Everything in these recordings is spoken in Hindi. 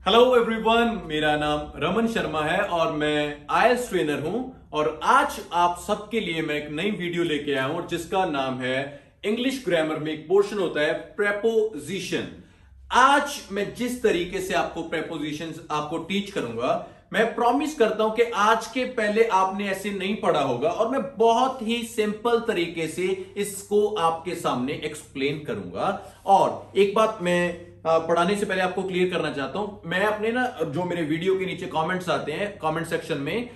हेलो एवरीवन, मेरा नाम रमन शर्मा है और मैं आईएलटीएस ट्रेनर हूं। और आज आप सबके लिए मैं एक नई वीडियो लेके आया हूं जिसका नाम है इंग्लिश ग्रामर में एक पोर्शन होता है प्रेपोजिशन। आज मैं जिस तरीके से आपको प्रेपोजिशंस आपको टीच करूंगा, मैं प्रॉमिस करता हूं कि आज के पहले आपने ऐसे नहीं पढ़ा होगा और मैं बहुत ही सिंपल तरीके से इसको आपके सामने एक्सप्लेन करूंगा। और एक बात मैं पढ़ाने से पहले आपको क्लियर करना चाहता हूं, मैं अपने ना जो मेरे वीडियो के नीचे कमेंट्स आते हैं कमेंट सेक्शन में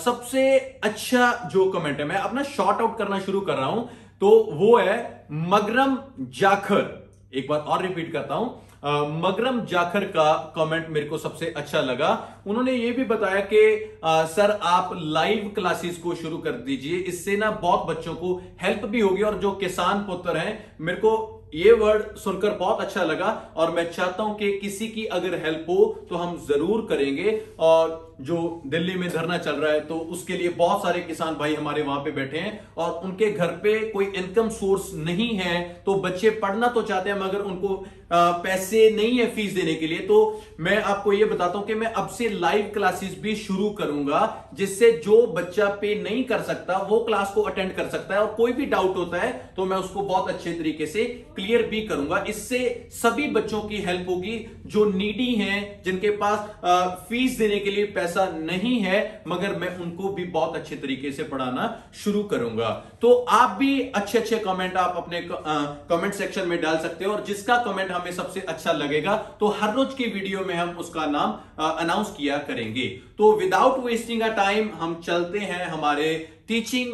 सबसे अच्छा जो कमेंट है मैं अपना शॉर्ट आउट करना शुरू कर रहा हूं, तो वो है मगरम जाखर। एक बार और रिपीट करता हूं, मगरम जाखर का कमेंट मेरे को सबसे अच्छा लगा। उन्होंने ये भी बताया कि सर आप लाइव क्लासेस को शुरू कर दीजिए, इससे ना बहुत बच्चों को हेल्प भी होगी। और जो किसान पुत्र हैं, मेरे को ये वर्ड सुनकर बहुत अच्छा लगा और मैं चाहता हूं कि किसी की अगर हेल्प हो तो हम जरूर करेंगे। और जो दिल्ली में धरना चल रहा है तो उसके लिए बहुत सारे किसान भाई हमारे वहां पे बैठे हैं और उनके घर पे कोई इनकम सोर्स नहीं है, तो बच्चे पढ़ना तो चाहते हैं मगर उनको पैसे नहीं है फीस देने के लिए। तो मैं आपको ये बताता हूं कि मैं अब से लाइव क्लासेस भी शुरू करूंगा, जिससे जो बच्चा पे नहीं कर सकता वो क्लास को अटेंड कर सकता है और कोई भी डाउट होता है तो मैं उसको बहुत अच्छे तरीके से क्लियर भी करूंगा। इससे सभी बच्चों की हेल्प होगी जो नीडी हैं, जिनके पास फीस देने के लिए पैसा नहीं है, मगर मैं उनको भी बहुत अच्छे तरीके से पढ़ाना शुरू करूंगा। तो आप भी अच्छे अच्छे कमेंट आप अपने कमेंट सेक्शन में डाल सकते हो और जिसका कमेंट हमें सबसे अच्छा लगेगा तो हर रोज की वीडियो में हम उसका नाम अनाउंस किया करेंगे। तो विदाउट वेस्टिंग अ टाइम हम चलते हैं हमारे टीचिंग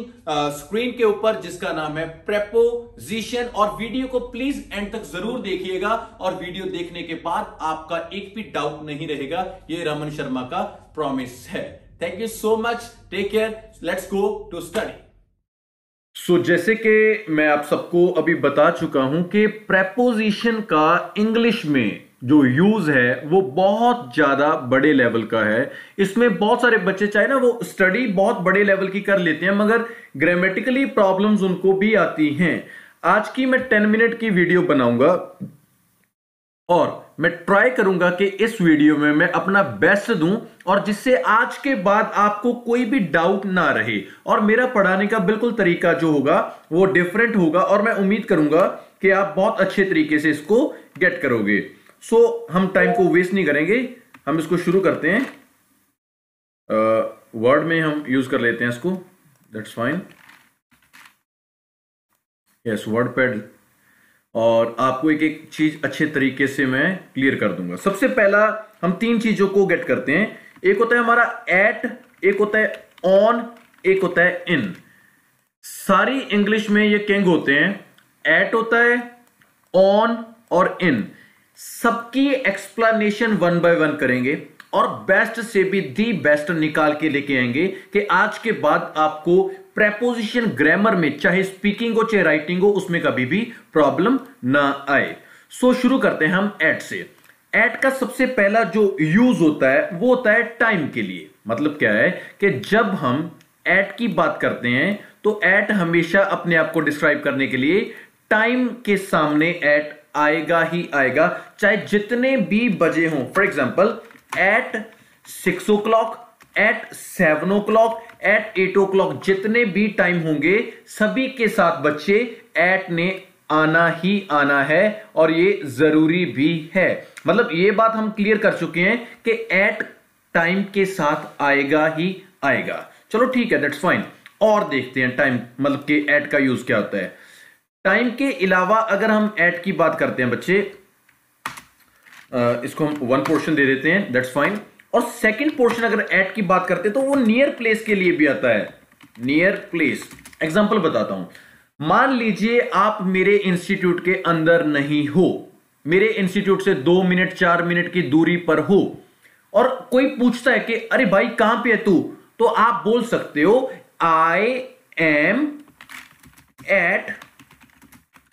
स्क्रीन के ऊपर, जिसका नाम है प्रेपोजिशन। और वीडियो को प्लीज एंड तक जरूर देखिएगा और वीडियो देखने के बाद आपका एक भी डाउट नहीं रहेगा, ये रमन शर्मा का प्रॉमिस है। Thank you so much, take care, let's go to study. जैसे कि मैं आप सबको अभी बता चुका हूं कि प्रेपोजिशन का इंग्लिश में जो यूज है वो बहुत ज्यादा बड़े लेवल का है। इसमें बहुत सारे बच्चे चाहे ना वो स्टडी बहुत बड़े लेवल की कर लेते हैं मगर ग्रामेटिकली प्रॉब्लम्स उनको भी आती हैं। आज की मैं 10 मिनट की वीडियो बनाऊंगा और मैं ट्राई करूंगा कि इस वीडियो में मैं अपना बेस्ट दूं और जिससे आज के बाद आपको कोई भी डाउट ना रहे। और मेरा पढ़ाने का बिल्कुल तरीका जो होगा वो डिफरेंट होगा और मैं उम्मीद करूंगा कि आप बहुत अच्छे तरीके से इसको गेट करोगे। हम टाइम को वेस्ट नहीं करेंगे, हम इसको शुरू करते हैं। वर्ड में हम यूज कर लेते हैं इसको, that's fine. Yes, word pad. और आपको एक एक चीज अच्छे तरीके से मैं क्लियर कर दूंगा। सबसे पहला हम 3 चीजों को गेट करते हैं। एक होता है हमारा एट, एक होता है ऑन, एक होता है इन। सारी इंग्लिश में ये किंग होते हैं, एट होता है, ऑन और इन। सबकी एक्सप्लेनेशन 1 बाय 1 करेंगे और बेस्ट से भी दी बेस्ट निकाल के लेके आएंगे कि आज के बाद आपको प्रेपोजिशन ग्रामर में चाहे स्पीकिंग हो चाहे राइटिंग हो उसमें कभी भी प्रॉब्लम ना आए। शुरू करते हैं हम एट से। एट का सबसे पहला जो यूज होता है वो होता है टाइम के लिए। मतलब क्या है कि जब हम एट की बात करते हैं तो एट हमेशा अपने आप को डिस्क्राइब करने के लिए टाइम के सामने एट आएगा ही आएगा, चाहे जितने भी बजे हों। For example at 6 o'clock, at 7 o'clock, at 8 o'clock, जितने भी टाइम होंगे सभी के साथ बच्चे एट ने आना ही आना है और ये जरूरी भी है। मतलब ये बात हम क्लियर कर चुके हैं कि एट टाइम के साथ आएगा ही आएगा। चलो ठीक है, दैट्स फाइन। और देखते हैं टाइम मतलब कि एट का यूज क्या होता है। टाइम के अलावा अगर हम एट की बात करते हैं बच्चे, इसको हम 1 पोर्शन दे देते हैं, दैट्स फाइन। और सेकंड पोर्शन अगर एट की बात करते हैं तो वो नियर प्लेस के लिए भी आता है। नियर प्लेस, एग्जांपल बताता हूं। मान लीजिए आप मेरे इंस्टीट्यूट के अंदर नहीं हो, मेरे इंस्टीट्यूट से 2 मिनट 4 मिनट की दूरी पर हो और कोई पूछता है कि अरे भाई कहां पे है तू, तो आप बोल सकते हो आई एम एट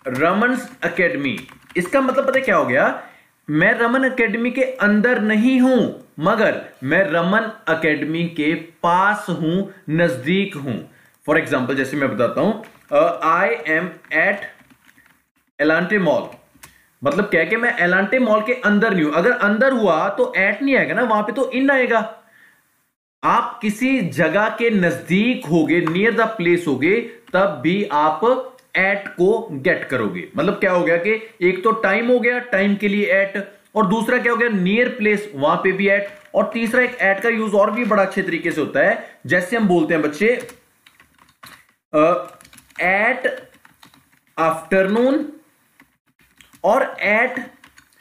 रमन्स एकेडमी। इसका मतलब पता क्या हो गया, मैं रमन एकेडमी के अंदर नहीं हूं मगर मैं रमन एकेडमी के पास हूं, नजदीक हूं। फॉर एग्जाम्पल जैसे मैं बताता हूं, I am at Elante mall. मतलब क्या है कि मैं एलांटे मॉल के अंदर नहीं हूं, अगर अंदर हुआ तो एट नहीं आएगा ना, वहां पे तो इन आएगा। आप किसी जगह के नजदीक होगे, नियर द प्लेस होगे, तब भी आप एट को गेट करोगे। मतलब क्या हो गया कि एक तो टाइम हो गया, टाइम के लिए एट, और दूसरा क्या हो गया, नियर प्लेस, वहां पे भी एट, और तीसरा एक एट का यूज और भी बड़ा अच्छे तरीके से होता है, जैसे हम बोलते हैं बच्चे एट आफ्टरनून और एट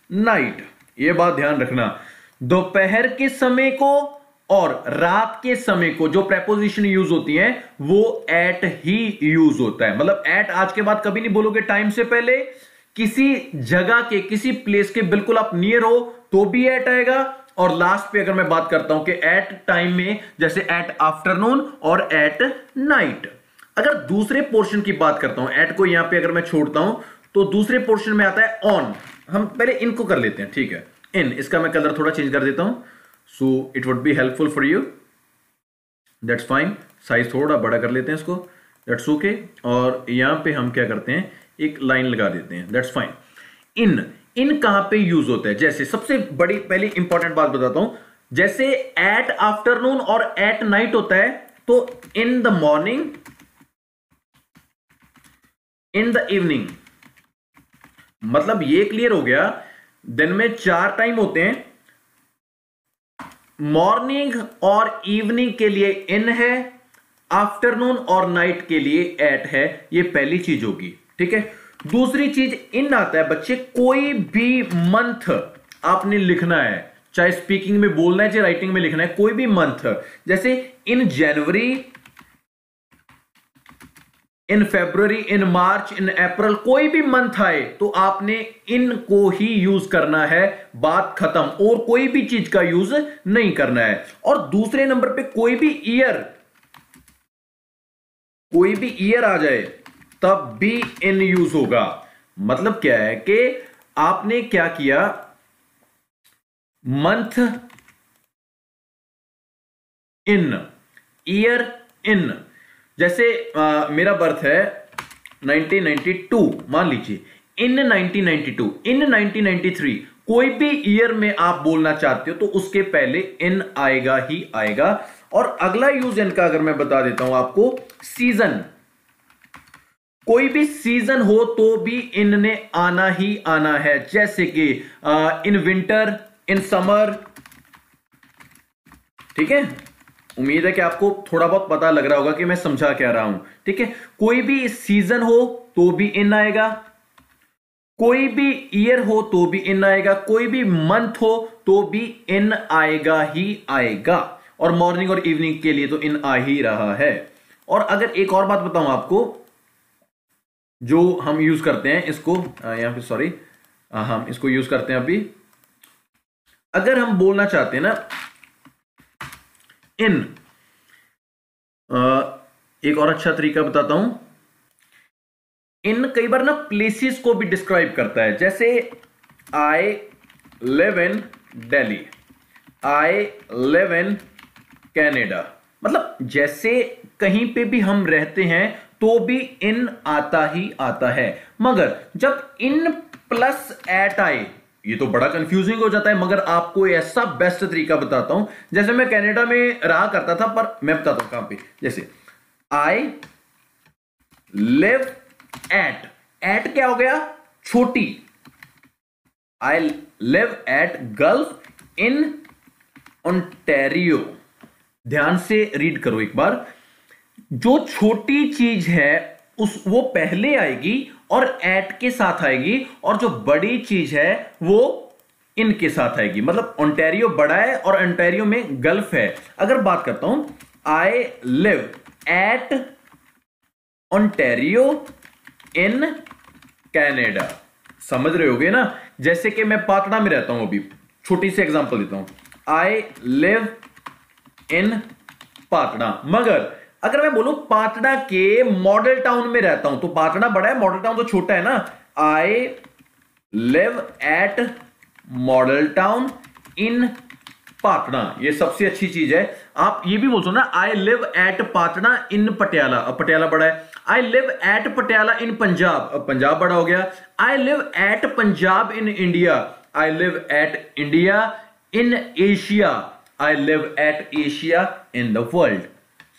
नाइट। ये बात ध्यान रखना, दोपहर के समय को और रात के समय को जो प्रेपोजिशन यूज होती हैं वो एट ही यूज होता है। मतलब एट आज के बाद कभी नहीं बोलोगे टाइम से पहले। किसी जगह के, किसी प्लेस के बिल्कुल आप नियर हो तो भी एट आएगा, और लास्ट पे अगर मैं बात करता हूं कि एट टाइम में, जैसे एट आफ्टरनून और एट नाइट। अगर दूसरे पोर्शन की बात करता हूं, एट को यहां पे अगर मैं छोड़ता हूं तो दूसरे पोर्शन में आता है ऑन। हम पहले इनको कर लेते हैं, ठीक है। इन, इसका मैं कलर थोड़ा चेंज कर देता हूं, so it would be helpful for you, that's fine. Size थोड़ा बड़ा कर लेते हैं इसको, दैट्स ओके। और यहां पे हम क्या करते हैं, एक लाइन लगा देते हैं, दैट्स फाइन। इन, इन कहां पे यूज होता है, जैसे सबसे बड़ी पहली इंपॉर्टेंट बात बताता हूं, जैसे एट आफ्टरनून और एट नाइट होता है, तो in the morning, in the evening. मतलब ये क्लियर हो गया, दिन में 4 टाइम होते हैं, मॉर्निंग और इवनिंग के लिए इन है, आफ्टरनून और नाइट के लिए एट है। ये पहली चीज होगी, ठीक है। दूसरी चीज इन आता है बच्चे, कोई भी मंथ आपने लिखना है, चाहे स्पीकिंग में बोलना है चाहे राइटिंग में लिखना है, कोई भी मंथ, जैसे इन जनवरी, इन फरवरी, इन मार्च, इन अप्रैल, कोई भी मंथ आए तो आपने इन को ही यूज करना है, बात खत्म। और कोई भी चीज का यूज नहीं करना है। और दूसरे नंबर पे कोई भी ईयर, कोई भी ईयर आ जाए तब भी इन यूज होगा। मतलब क्या है कि आपने क्या किया, मंथ इन, ईयर इन। जैसे मेरा बर्थ है 1992, मान लीजिए, इन 1992, इन 1993, कोई भी ईयर में आप बोलना चाहते हो तो उसके पहले इन आएगा ही आएगा। और अगला यूज इनका अगर मैं बता देता हूं आपको, सीजन, कोई भी सीजन हो तो भी इन ने आना ही आना है, जैसे कि इन विंटर, इन समर, ठीक है। उम्मीद है कि आपको थोड़ा बहुत पता लग रहा होगा कि मैं समझा क्या रहा हूं, ठीक है। कोई भी सीजन हो तो भी इन आएगा, कोई भी ईयर हो तो भी इन आएगा, कोई भी मंथ हो तो भी इन आएगा ही आएगा। और मॉर्निंग और इवनिंग के लिए तो इन आ ही रहा है। और अगर एक और बात बताऊं आपको, जो हम यूज करते हैं इसको, यहां पे सॉरी, हम इसको यूज करते हैं अभी, अगर हम बोलना चाहते हैं ना इन, एक और अच्छा तरीका बताता हूं, इन कई बार ना प्लेसेस को भी डिस्क्राइब करता है। जैसे I live in Delhi, I live in Canada. मतलब जैसे कहीं पे भी हम रहते हैं तो भी इन आता ही आता है। मगर जब इन प्लस एट आए, ये तो बड़ा कंफ्यूजिंग हो जाता है। मगर आपको ऐसा बेस्ट तरीका बताता हूं, जैसे मैं कनाडा में रहा करता था, पर मैं बताता हूं कहां पे। जैसे आई लिव एट, एट क्या हो गया, छोटी, I live at gulf in Ontario. ध्यान से रीड करो एक बार, जो छोटी चीज है वो पहले आएगी और एट के साथ आएगी, और जो बड़ी चीज है वो इनके साथ आएगी। मतलब ओंटारियो बड़ा है और ओंटारियो में गल्फ है। अगर बात करता हूं, I live at Ontario in Canada, समझ रहे होगे ना। जैसे कि मैं पाटना में रहता हूं, अभी छोटी सी एग्जांपल देता हूं, आई लिव इन पाटना। मगर अगर मैं बोलूं पाटना के मॉडल टाउन में रहता हूं, तो पाटना बड़ा है, मॉडल टाउन तो छोटा है ना। I live at model town in Patna, ये सबसे अच्छी चीज है। आप ये भी बोल सकते हो ना, आई लिव एट पाटना इन पटियाला, अब पटियाला बड़ा है। आई लिव एट पटियाला इन पंजाब, अब पंजाब बड़ा हो गया। I live at Punjab in India, I live at India in Asia, I live at Asia in the world.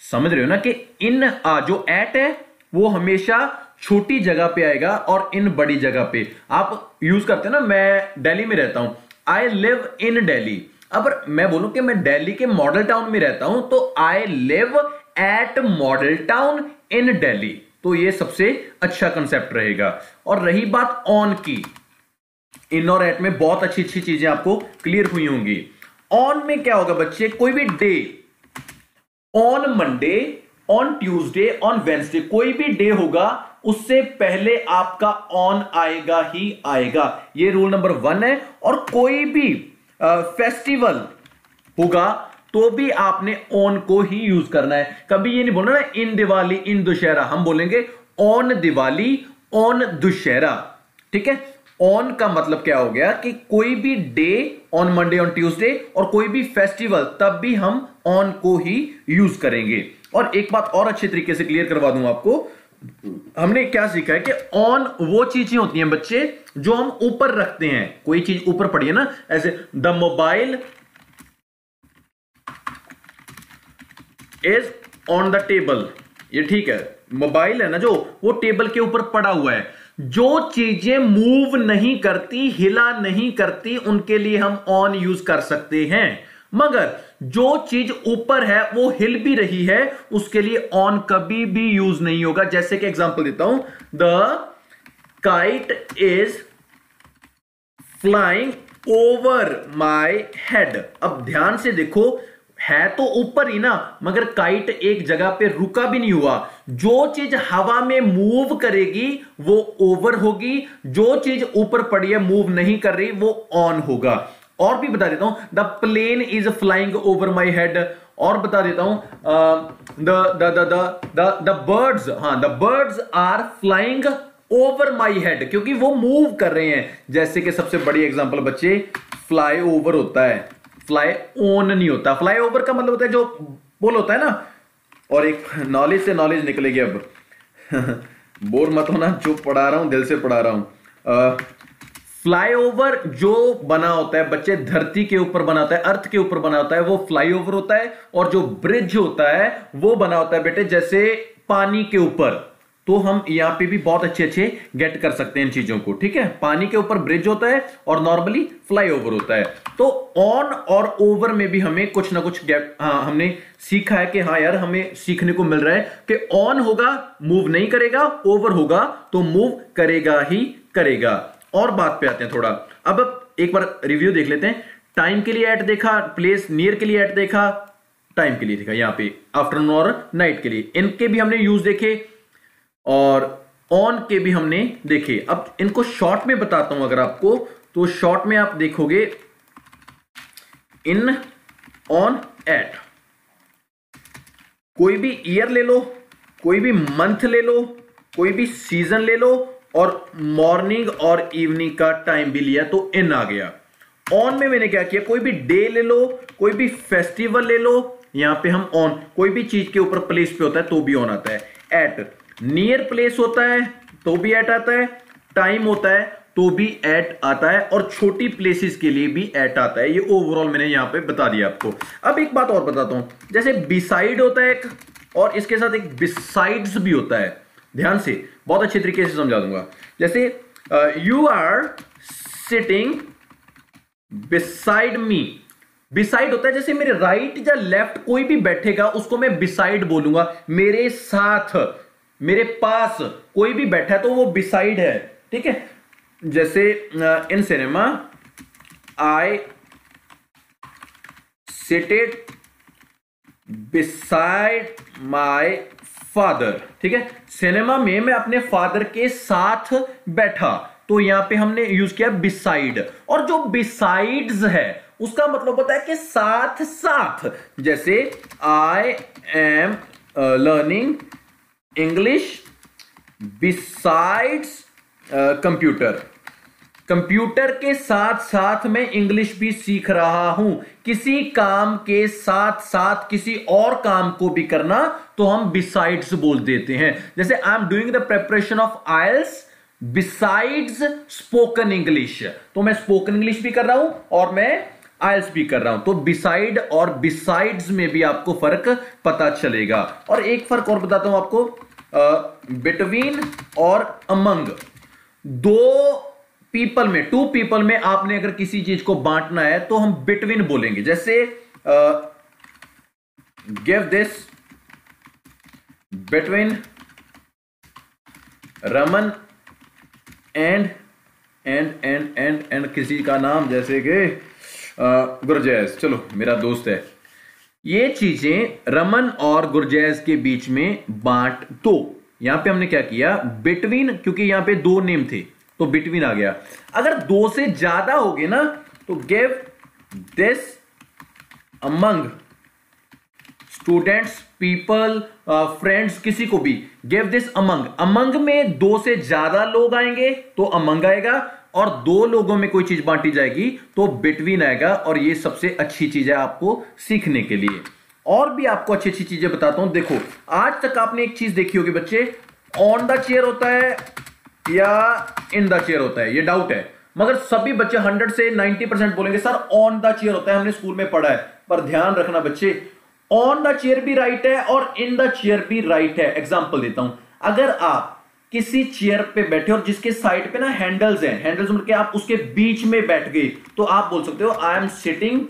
समझ रहे हो ना कि इन जो एट है वो हमेशा छोटी जगह पे आएगा और इन बड़ी जगह पे। आप यूज करते हैं ना, मैं दिल्ली में रहता हूं, आई लिव इन दिल्ली। अब मैं बोलूं कि मैं दिल्ली के मॉडल टाउन में रहता हूं तो I live at model town in Delhi. तो ये सबसे अच्छा कंसेप्ट रहेगा। और रही बात ऑन की, इन और एट में बहुत अच्छी अच्छी चीजें आपको क्लियर हुई होंगी। ऑन में क्या होगा बच्चे, कोई भी day, on Monday, on Tuesday, on Wednesday, कोई भी डे होगा उससे पहले आपका ऑन आएगा ही आएगा। ये रूल नंबर 1 है। और कोई भी फेस्टिवल होगा तो भी आपने ऑन को ही यूज करना है। कभी ये नहीं बोलना ना इन दिवाली, इन दुशहरा, हम बोलेंगे ऑन दिवाली, ऑन दुशहरा। ठीक है, ऑन का मतलब क्या हो गया कि कोई भी day, on Monday, on Tuesday, और कोई भी फेस्टिवल, तब भी हम ऑन को ही यूज करेंगे। और एक बात और अच्छे तरीके से क्लियर करवा दूं आपको, हमने क्या सीखा है कि ऑन वो चीजें होती हैं बच्चे जो हम ऊपर रखते हैं। कोई चीज ऊपर पड़ी है ना, ऐसे the mobile is on the table, ये ठीक है, मोबाइल है ना जो, वो टेबल के ऊपर पड़ा हुआ है। जो चीजें मूव नहीं करती, हिला नहीं करती, उनके लिए हम ऑन यूज कर सकते हैं। मगर जो चीज ऊपर है वो हिल भी रही है, उसके लिए ऑन कभी भी यूज नहीं होगा। जैसे कि एग्जांपल देता हूं, the kite is flying over my head. अब ध्यान से देखो, है तो ऊपर ही ना, मगर काइट एक जगह पे रुका भी नहीं हुआ। जो चीज हवा में मूव करेगी वो ओवर होगी, जो चीज ऊपर पड़ी है मूव नहीं कर रही वो ऑन होगा। और भी बता देता हूं, the plane is flying over my head. और बता देता हूं, द बर्ड्स, हाँ, the birds are flying over my head, क्योंकि वो मूव कर रहे हैं। जैसे कि सबसे बड़ी एग्जांपल बच्चे, फ्लाई ओवर होता है, फ्लाई ऑन नहीं होता। फ्लाई ओवर का मतलब होता है जो बोल होता है ना। और एक नॉलेज से नॉलेज निकलेगी अब बोर मत होना, जो पढ़ा रहा हूं दिल से पढ़ा रहा हूं। फ्लाईओवर जो बना होता है बच्चे, धरती के ऊपर बना होता है, अर्थ के ऊपर बना होता है, वो फ्लाईओवर होता है। और जो ब्रिज होता है वो बना होता है बेटे जैसे पानी के ऊपर। तो हम यहां पे भी बहुत अच्छे अच्छे गेट कर सकते हैं इन चीजों को। ठीक है, पानी के ऊपर ब्रिज होता है और नॉर्मली फ्लाईओवर होता है। तो ऑन और ओवर में भी हमें कुछ ना कुछ गैप, हाँ, हमने सीखा है कि हाँ यार, हमें सीखने को मिल रहा है कि ऑन होगा मूव नहीं करेगा, ओवर होगा तो मूव करेगा ही करेगा। और बात पे आते हैं थोड़ा। अब एक बार रिव्यू देख लेते हैं। टाइम के लिए एट देखा, प्लेस नियर के लिए एट देखा, टाइम के लिए देखा, यहां पे आफ्टरनून और नाइट के लिए, इनके भी हमने यूज देखे और ऑन के भी हमने देखे। अब इनको शॉर्ट में बताता हूं अगर आपको, तो शॉर्ट में आप देखोगे इन, ऑन, एट। कोई भी ईयर ले लो, कोई भी मंथ ले लो, कोई भी सीजन ले लो, और मॉर्निंग और इवनिंग का टाइम भी लिया तो इन आ गया। ऑन में मैंने क्या किया, कोई भी डे ले लो, कोई भी फेस्टिवल ले लो, यहां पे हम ऑन, कोई भी चीज के ऊपर प्लेस पे होता है तो भी ऑन आता है। एट नियर प्लेस होता है तो भी एट आता है, टाइम होता है तो भी एट आता है, और छोटी प्लेसेस के लिए भी एट आता है। ये ओवरऑल मैंने यहां पे बता दिया आपको। अब एक बात और बताता हूं, जैसे बिसाइड होता है एक, और इसके साथ एक बिसाइड्स भी होता है। ध्यान से, बहुत अच्छे तरीके से समझा दूंगा। जैसे you are sitting beside me. Beside होता है जैसे मेरे राइट या लेफ्ट कोई भी बैठेगा उसको मैं बिसाइड बोलूंगा। मेरे साथ, मेरे पास कोई भी बैठा है तो वो बिसाइड है। ठीक है, जैसे in cinema I seated beside my father. ठीक है, सिनेमा में मैं अपने फादर के साथ बैठा, तो यहां पे हमने यूज किया बिसाइड। और जो बिसाइड्स है उसका मतलब होता है कि साथ साथ। जैसे I am learning English besides computer. Computer के साथ साथ मैं इंग्लिश भी सीख रहा हूं। किसी काम के साथ साथ किसी और काम को भी करना तो हम बिसाइड्स बोल देते हैं। जैसे I am doing the preparation of IELTS besides spoken English, तो मैं स्पोकन इंग्लिश भी कर रहा हूं और मैं आइल्स भी कर रहा हूं। तो बिसाइड और बिसाइड्स में भी आपको फर्क पता चलेगा। और एक फर्क और बताता हूं आपको, बिटवीन और अमंग। दो पीपल में, टू पीपल में आपने अगर किसी चीज को बांटना है तो हम बिटवीन बोलेंगे। जैसे give this between Raman and किसी का नाम जैसे कि गुरजैज, चलो मेरा दोस्त है। ये चीजें रमन और गुरजैज के बीच में बांट दो। यहां पे हमने क्या किया, बिटवीन, क्योंकि यहां पे दो नेम थे तो बिटवीन आ गया। अगर दो से ज्यादा हो गए ना तो give this among students, people, friends, किसी को भी गिव दिस अमंग। अमंग में दो से ज्यादा लोग आएंगे तो अमंग आएगा, और दो लोगों में कोई चीज बांटी जाएगी तो बिटवीन आएगा। और ये सबसे अच्छी चीज है आपको सीखने के लिए। और भी आपको अच्छी अच्छी चीजें बताता हूं। देखो, आज तक आपने एक चीज देखी होगी बच्चे, ऑन द चेयर होता है या इन द चेयर होता है, ये डाउट है। मगर सभी बच्चे 100 से 90% बोलेंगे सर ऑन द चेयर होता है, हमने स्कूल में पढ़ा है। पर ध्यान रखना बच्चे, ऑन द चेयर भी राइट है और इन द चेयर भी राइट है। एग्जांपल देता हूं, अगर आप किसी चेयर पे बैठे और जिसके साइड पे ना हैंडल्स हैं, हैंडल्स मतलब कि आप उसके बीच में बैठ गए, तो आप बोल सकते हो I am sitting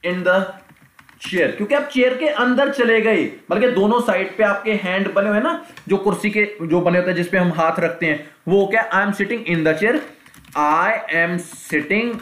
in the chair, क्योंकि आप चेयर के अंदर चले गए। बल्कि दोनों साइड पे आपके हैंड बने हुए ना, जो कुर्सी के जो बने होते हैं जिसपे हम हाथ रखते हैं, वो क्या, I am sitting in the chair, I am sitting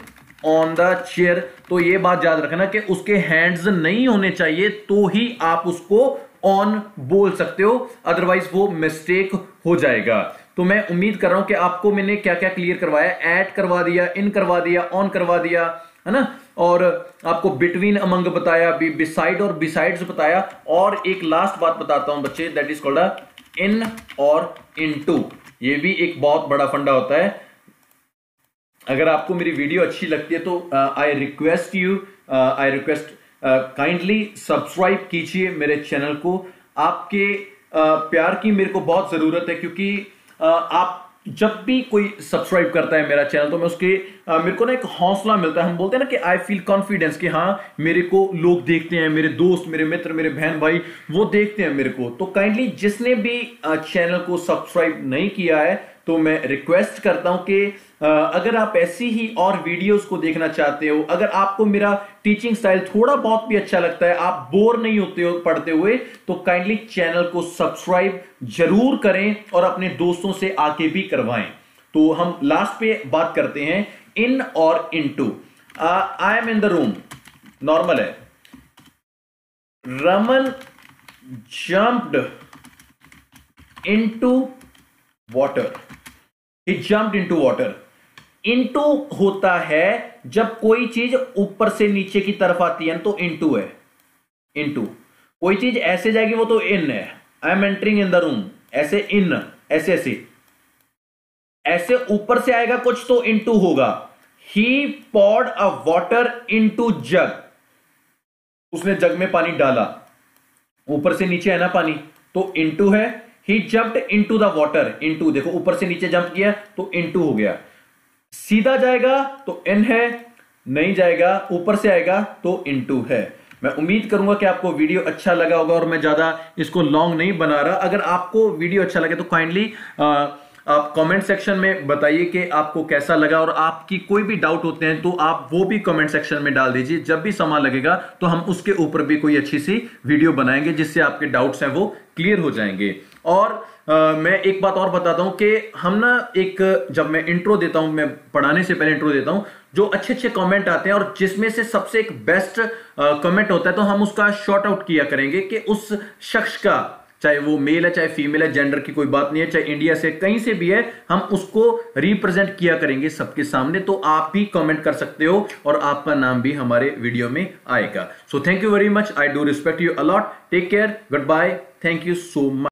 on the chair. तो ये बात याद रखना कि उसके हैंड्स नहीं होने चाहिए तो ही आप उसको ऑन बोल सकते हो, अदरवाइज वो मिस्टेक हो जाएगा। तो मैं उम्मीद कर रहा हूं कि आपको मैंने क्या क्या क्लियर करवाया, ऐड करवा दिया, इन करवा दिया, ऑन करवा दिया, है ना। और आपको बिटवीन अमंग बताया, बिसाइड और बिसाइड्स बताया। और एक लास्ट बात बताता हूं बच्चे, दैट इज कॉल्ड इन और इनटू। ये भी एक बहुत बड़ा फंडा होता है। अगर आपको मेरी वीडियो अच्छी लगती है तो आई रिक्वेस्ट काइंडली सब्सक्राइब कीजिए मेरे चैनल को। आपके प्यार की मेरे को बहुत जरूरत है, क्योंकि आप जब भी कोई सब्सक्राइब करता है मेरा चैनल तो मैं उसके मेरे को ना एक हौसला मिलता है। हम बोलते हैं ना कि आई फील कॉन्फिडेंस कि हाँ मेरे को लोग देखते हैं, मेरे दोस्त, मेरे मित्र, मेरे बहन भाई वो देखते हैं मेरे को। तो काइंडली जिसने भी चैनल को सब्सक्राइब नहीं किया है तो मैं रिक्वेस्ट करता हूं कि अगर आप ऐसी ही और वीडियोस को देखना चाहते हो, अगर आपको मेरा टीचिंग स्टाइल थोड़ा बहुत भी अच्छा लगता है, आप बोर नहीं होते हो पढ़ते हुए, तो काइंडली चैनल को सब्सक्राइब जरूर करें और अपने दोस्तों से आके भी करवाएं। तो हम लास्ट पे बात करते हैं इन और into. I am in the room, normal है। Raman jumped into water, he jumped into water। Into होता है जब कोई चीज ऊपर से नीचे की तरफ आती है तो इनटू है। इनटू कोई चीज ऐसे जाएगी वो तो इन है। I am entering in the room, ऐसे इन, ऐसे ऐसे ऐसे ऊपर से आएगा कुछ तो इनटू होगा। ही poured a water into jug, उसने जग में पानी डाला, ऊपर से नीचे है ना पानी, तो इनटू है। He jumped into the water, into देखो ऊपर से नीचे जंप किया तो into हो गया। सीधा जाएगा तो in है, नहीं जाएगा ऊपर से आएगा तो into है। मैं उम्मीद करूंगा कि आपको वीडियो अच्छा लगा होगा और मैं ज्यादा इसको लॉन्ग नहीं बना रहा। अगर आपको वीडियो अच्छा लगे तो काइंडली आप कमेंट सेक्शन में बताइए कि आपको कैसा लगा, और आपकी कोई भी डाउट होते हैं तो आप वो भी कमेंट सेक्शन में डाल दीजिए। जब भी समय लगेगा तो हम उसके ऊपर भी कोई अच्छी सी वीडियो बनाएंगे जिससे आपके डाउट्स हैं वो क्लियर हो जाएंगे। और मैं एक बात और बताता हूं कि हम ना एक, जब मैं इंट्रो देता हूं, मैं पढ़ाने से पहले इंट्रो देता हूं, जो अच्छे अच्छे कमेंट आते हैं और जिसमें से सबसे एक बेस्ट कमेंट होता है तो हम उसका शॉर्ट आउट किया करेंगे कि उस शख्स का, चाहे वो मेल है चाहे फीमेल है, जेंडर की कोई बात नहीं है, चाहे इंडिया से कहीं से भी है, हम उसको रिप्रेजेंट किया करेंगे सबके सामने। तो आप भी कमेंट कर सकते हो और आपका नाम भी हमारे वीडियो में आएगा। So thank you very much, I do respect you a lot, take care, goodbye, thank you so much.